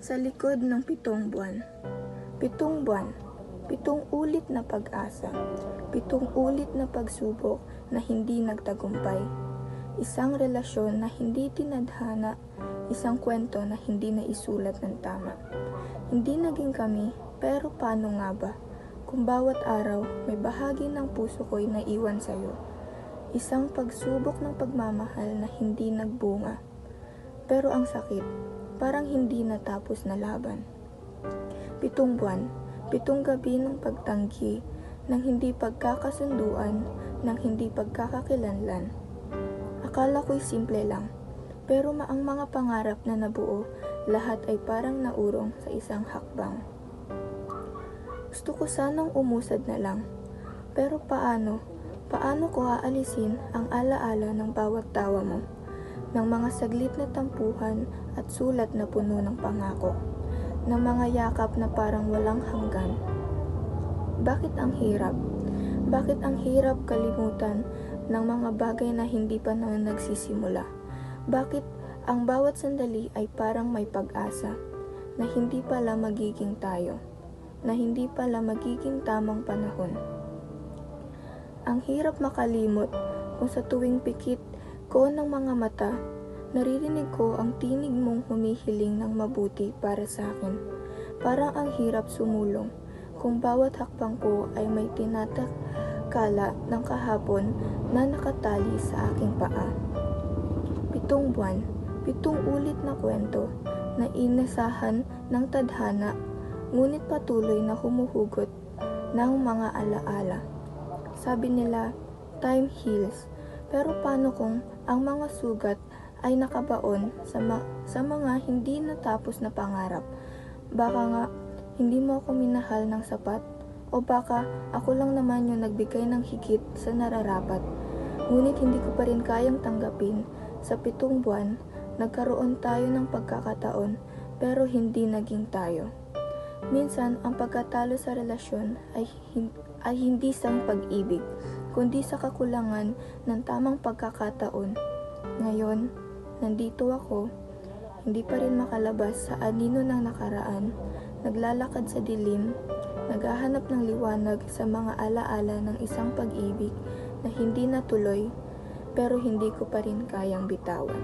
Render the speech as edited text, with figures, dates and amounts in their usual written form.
Sa likod ng 7 buwan. 7 buwan, 7 ulit na pag-asa, 7 ulit na pagsubok na hindi nagtagumpay. Isang relasyon na hindi tinadhana, isang kwento na hindi naisulat ng tama. Hindi naging kami, pero paano nga ba? Kung bawat araw may bahagi ng puso ko'y naiwan sa'yo. Isang pagsubok ng pagmamahal na hindi nagbunga. Pero ang sakit, parang hindi natapos na laban. 7 buwan, 7 gabi ng pagtanggi, ng hindi pagkakasunduan, ng hindi pagkakakilanlan. Akala ko'y simple lang, pero ang mga pangarap na nabuo, lahat ay parang naurong sa isang hakbang. Gusto ko sanang umusad na lang, pero paano? Paano ko aalisin ang alaala ng bawat tawa mo? Ng mga saglit na tampuhan at sulat na puno ng pangako, ng mga yakap na parang walang hanggan. Bakit ang hirap? Bakit ang hirap kalimutan ng mga bagay na hindi pa naman nagsisimula? Bakit ang bawat sandali ay parang may pag-asa, na hindi pala magiging tayo, na hindi pala magiging tamang panahon? Ang hirap makalimot kung sa tuwing pikit ko ng mga mata, naririnig ko ang tinig mong humihiling ng mabuti para sa akin. Parang ang hirap sumulong kung bawat hakbang ko ay may tinatakala ng kahapon na nakatali sa aking paa. 7 buwan, 7 ulit na kwento na inasahan ng tadhana, ngunit patuloy na humuhugot ng mga alaala. Sabi nila, time heals. Pero paano kung ang mga sugat ay nakabaon sa mga hindi natapos na pangarap? Baka nga hindi mo ako minahal ng sapat, o baka ako lang naman yung nagbigay ng higit sa nararapat. Ngunit hindi ko pa rin kayang tanggapin. Sa 7 buwan, nagkaroon tayo ng pagkakataon, pero hindi naging tayo. Minsan, ang pagkatalo sa relasyon ay hindi sa pag-ibig, kundi sa kakulangan ng tamang pagkakataon. Ngayon, nandito ako, hindi pa rin makalabas sa anino ng nakaraan, naglalakad sa dilim, naghahanap ng liwanag sa mga alaala ng isang pag-ibig na hindi natuloy, pero hindi ko pa rin kayang bitawan.